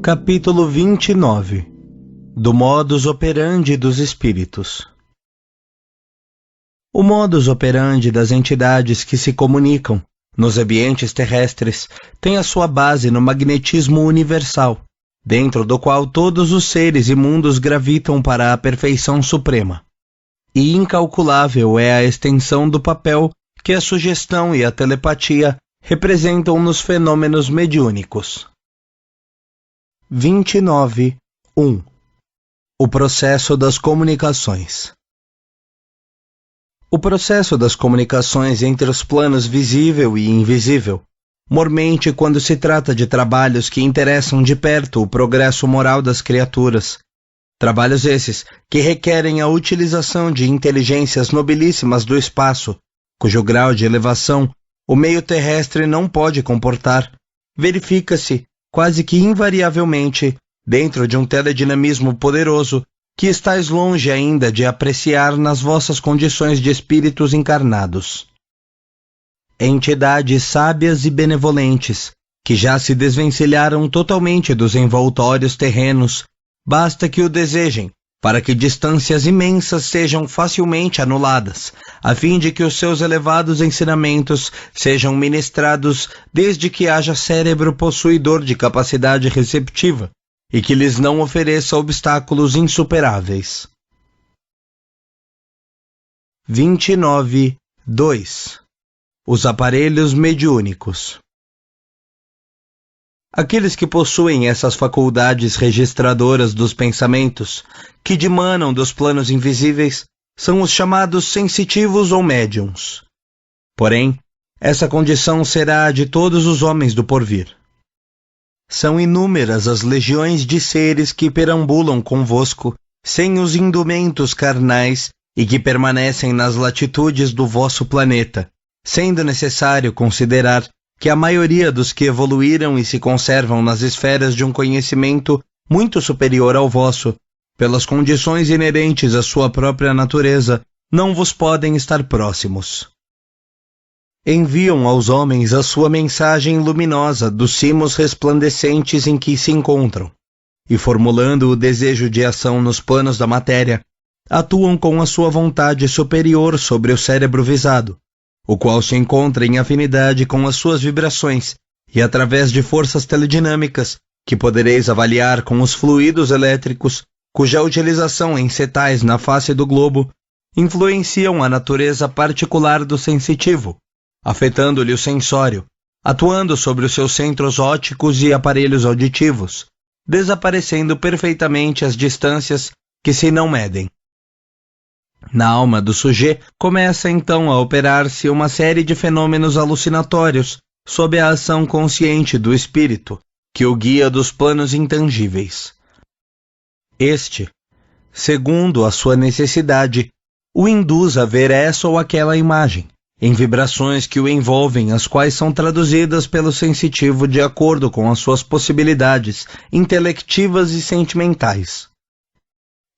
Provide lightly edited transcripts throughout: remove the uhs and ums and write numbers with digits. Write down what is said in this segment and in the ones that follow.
Capítulo 29 do modus operandi dos espíritos. O modus operandi das entidades que se comunicam nos ambientes terrestres tem a sua base no magnetismo universal, dentro do qual todos os seres e mundos gravitam para a perfeição suprema. E incalculável é a extensão do papel que a sugestão e a telepatia representam nos fenômenos mediúnicos. 29.1 O processo das comunicações. O processo das comunicações entre os planos visível e invisível, mormente quando se trata de trabalhos que interessam de perto o progresso moral das criaturas. Trabalhos esses que requerem a utilização de inteligências nobilíssimas do espaço, cujo grau de elevação o meio terrestre não pode comportar, verifica-se quase que invariavelmente dentro de um teledinamismo poderoso que estáis longe ainda de apreciar nas vossas condições de espíritos encarnados. Entidades sábias e benevolentes, que já se desvencilharam totalmente dos envoltórios terrenos, basta que o desejem, para que distâncias imensas sejam facilmente anuladas, a fim de que os seus elevados ensinamentos sejam ministrados desde que haja cérebro possuidor de capacidade receptiva, e que lhes não ofereça obstáculos insuperáveis. 29.2 Os aparelhos mediúnicos. Aqueles que possuem essas faculdades registradoras dos pensamentos, que dimanam dos planos invisíveis, são os chamados sensitivos ou médiuns. Porém, essa condição será a de todos os homens do porvir. São inúmeras as legiões de seres que perambulam convosco, sem os indumentos carnais e que permanecem nas latitudes do vosso planeta, sendo necessário considerar que a maioria dos que evoluíram e se conservam nas esferas de um conhecimento muito superior ao vosso, pelas condições inerentes à sua própria natureza, não vos podem estar próximos. Enviam aos homens a sua mensagem luminosa dos cimos resplandecentes em que se encontram, e formulando o desejo de ação nos planos da matéria, atuam com a sua vontade superior sobre o cérebro visado, o qual se encontra em afinidade com as suas vibrações, e através de forças teledinâmicas, que podereis avaliar com os fluidos elétricos, cuja utilização em setais na face do globo, influenciam a natureza particular do sensitivo, afetando-lhe o sensório, atuando sobre os seus centros ópticos e aparelhos auditivos, desaparecendo perfeitamente as distâncias que se não medem. Na alma do sujeito começa então a operar-se uma série de fenômenos alucinatórios sob a ação consciente do espírito, que o guia dos planos intangíveis. Este, segundo a sua necessidade, o induz a ver essa ou aquela imagem, em vibrações que o envolvem, as quais são traduzidas pelo sensitivo de acordo com as suas possibilidades intelectivas e sentimentais.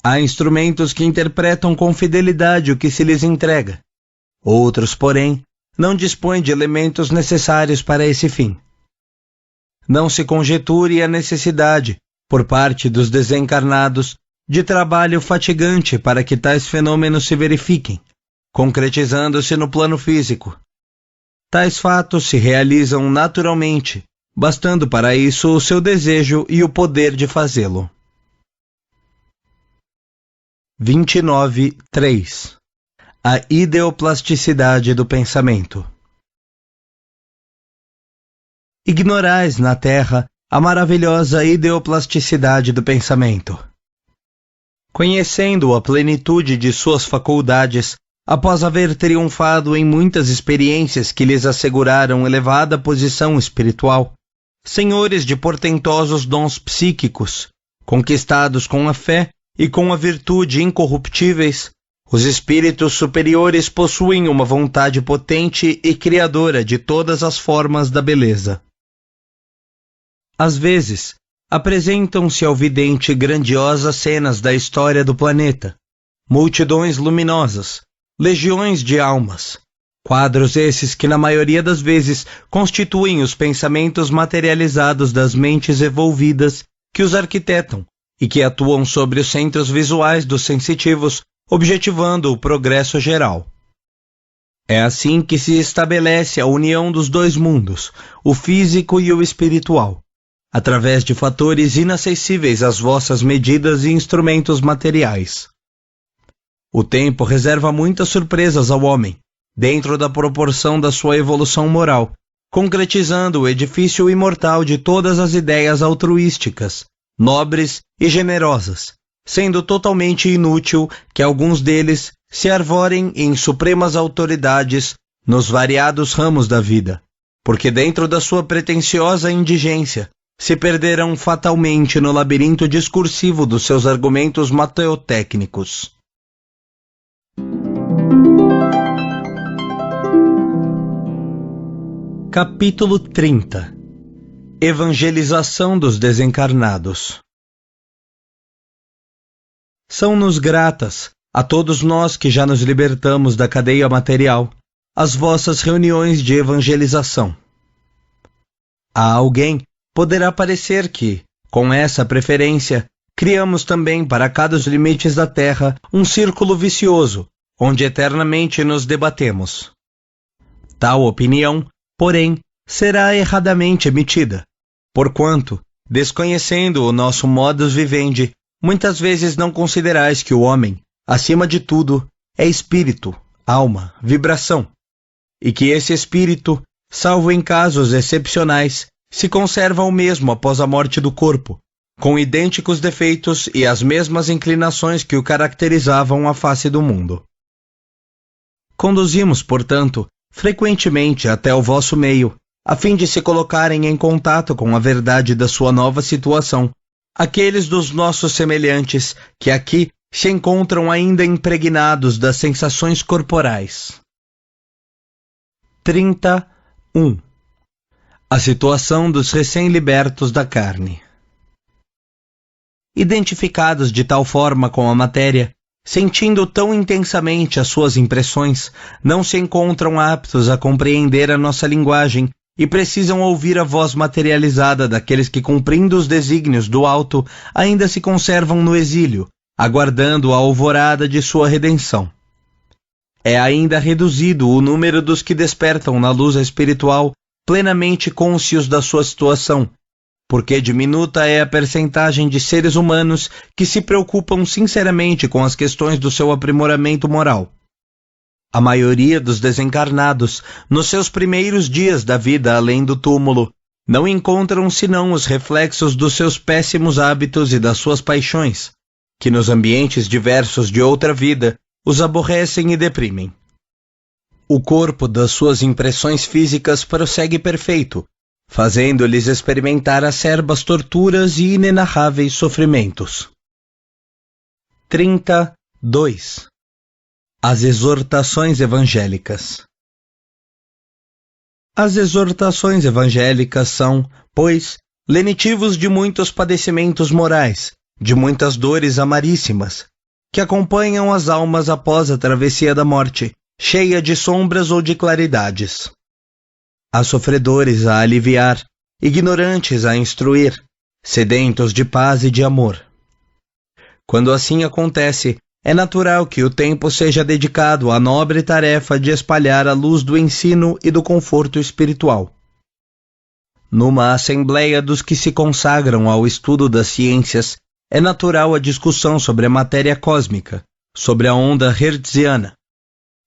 Há instrumentos que interpretam com fidelidade o que se lhes entrega. Outros, porém, não dispõem de elementos necessários para esse fim. Não se conjeture a necessidade, por parte dos desencarnados, de trabalho fatigante para que tais fenômenos se verifiquem, concretizando-se no plano físico. Tais fatos se realizam naturalmente, bastando para isso o seu desejo e o poder de fazê-lo. 29.3 A ideoplasticidade do pensamento. Ignorais na Terra a maravilhosa ideoplasticidade do pensamento. Conhecendo a plenitude de suas faculdades, após haver triunfado em muitas experiências que lhes asseguraram elevada posição espiritual, senhores de portentosos dons psíquicos, conquistados com a fé e com a virtude incorruptíveis, os espíritos superiores possuem uma vontade potente e criadora de todas as formas da beleza. Às vezes, apresentam-se ao vidente grandiosas cenas da história do planeta, multidões luminosas, legiões de almas, quadros esses que na maioria das vezes constituem os pensamentos materializados das mentes evolvidas que os arquitetam e que atuam sobre os centros visuais dos sensitivos, objetivando o progresso geral. É assim que se estabelece a união dos dois mundos, o físico e o espiritual, através de fatores inacessíveis às vossas medidas e instrumentos materiais. O tempo reserva muitas surpresas ao homem, dentro da proporção da sua evolução moral, concretizando o edifício imortal de todas as ideias altruísticas, nobres e generosas, sendo totalmente inútil que alguns deles se arvorem em supremas autoridades nos variados ramos da vida, porque dentro da sua pretensiosa indigência se perderão fatalmente no labirinto discursivo dos seus argumentos mateotécnicos. Capítulo 30. Evangelização dos desencarnados. São-nos gratas, a todos nós que já nos libertamos da cadeia material, as vossas reuniões de evangelização. A alguém poderá parecer que, com essa preferência, criamos também para cada os limites da Terra um círculo vicioso, onde eternamente nos debatemos. Tal opinião, porém, será erradamente emitida, porquanto, desconhecendo o nosso modus vivendi, muitas vezes não considerais que o homem, acima de tudo, é espírito, alma, vibração, e que esse espírito, salvo em casos excepcionais, se conserva o mesmo após a morte do corpo, com idênticos defeitos e as mesmas inclinações que o caracterizavam à face do mundo. Conduzimos, portanto, frequentemente até o vosso meio, a fim de se colocarem em contato com a verdade da sua nova situação, aqueles dos nossos semelhantes que aqui se encontram ainda impregnados das sensações corporais. 31. A situação dos recém-libertos da carne. Identificados de tal forma com a matéria, sentindo tão intensamente as suas impressões, não se encontram aptos a compreender a nossa linguagem e precisam ouvir a voz materializada daqueles que, cumprindo os desígnios do alto, ainda se conservam no exílio, aguardando a alvorada de sua redenção. É ainda reduzido o número dos que despertam na luz espiritual, plenamente cônscios da sua situação, porque diminuta é a percentagem de seres humanos que se preocupam sinceramente com as questões do seu aprimoramento moral. A maioria dos desencarnados, nos seus primeiros dias da vida além do túmulo, não encontram senão os reflexos dos seus péssimos hábitos e das suas paixões, que nos ambientes diversos de outra vida os aborrecem e deprimem. O corpo das suas impressões físicas prossegue perfeito, fazendo-lhes experimentar acerbas torturas e inenarráveis sofrimentos. 32. As exortações evangélicas. As exortações evangélicas são, pois, lenitivos de muitos padecimentos morais, de muitas dores amaríssimas, que acompanham as almas após a travessia da morte, cheia de sombras ou de claridades. Há sofredores a aliviar, ignorantes a instruir, sedentos de paz e de amor. Quando assim acontece, é natural que o tempo seja dedicado à nobre tarefa de espalhar a luz do ensino e do conforto espiritual. Numa assembleia dos que se consagram ao estudo das ciências, é natural a discussão sobre a matéria cósmica, sobre a onda hertziana.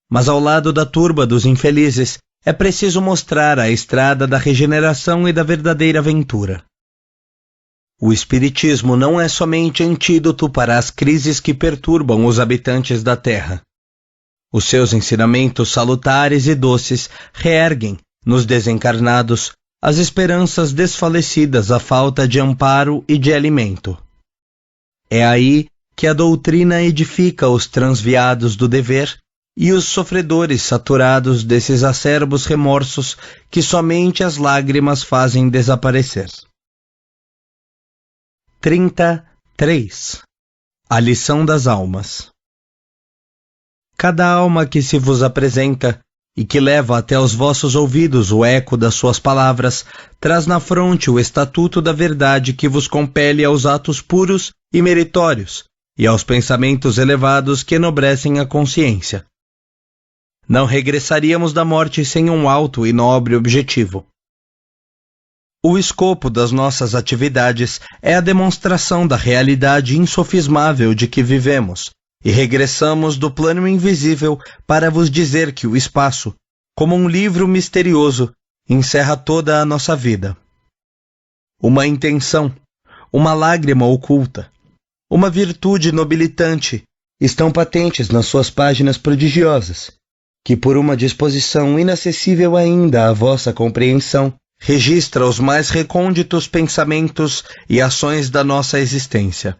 Mas ao lado da turba dos infelizes, é preciso mostrar a estrada da regeneração e da verdadeira ventura. O Espiritismo não é somente antídoto para as crises que perturbam os habitantes da Terra. Os seus ensinamentos salutares e doces reerguem, nos desencarnados, as esperanças desfalecidas à falta de amparo e de alimento. É aí que a doutrina edifica os transviados do dever e os sofredores saturados desses acerbos remorsos que somente as lágrimas fazem desaparecer. 33. A lição das almas. Cada alma que se vos apresenta, e que leva até os vossos ouvidos o eco das suas palavras, traz na fronte o estatuto da verdade que vos compele aos atos puros e meritórios, e aos pensamentos elevados que enobrecem a consciência. Não regressaríamos da morte sem um alto e nobre objetivo. O escopo das nossas atividades é a demonstração da realidade insofismável de que vivemos, e regressamos do plano invisível para vos dizer que o espaço, como um livro misterioso, encerra toda a nossa vida. Uma intenção, uma lágrima oculta, uma virtude nobilitante estão patentes nas suas páginas prodigiosas, que por uma disposição inacessível ainda à vossa compreensão, registra os mais recônditos pensamentos e ações da nossa existência.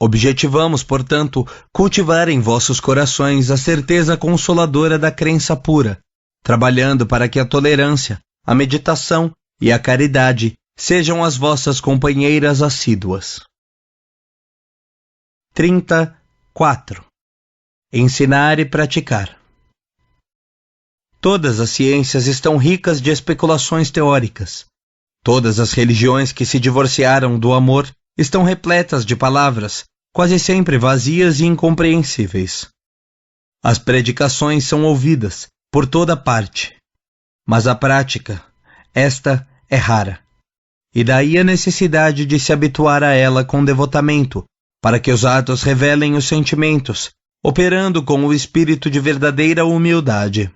Objetivamos, portanto, cultivar em vossos corações a certeza consoladora da crença pura, trabalhando para que a tolerância, a meditação e a caridade sejam as vossas companheiras assíduas. 34. Ensinar e praticar. Todas as ciências estão ricas de especulações teóricas. Todas as religiões que se divorciaram do amor estão repletas de palavras, quase sempre vazias e incompreensíveis. As predicações são ouvidas por toda parte, mas a prática, esta é rara. E daí a necessidade de se habituar a ela com devotamento, para que os atos revelem os sentimentos, operando com o espírito de verdadeira humildade.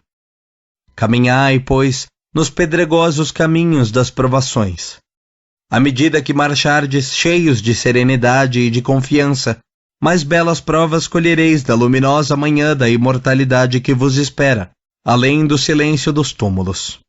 Caminhai, pois, nos pedregosos caminhos das provações. À medida que marchardes cheios de serenidade e de confiança, mais belas provas colhereis da luminosa manhã da imortalidade que vos espera, além do silêncio dos túmulos.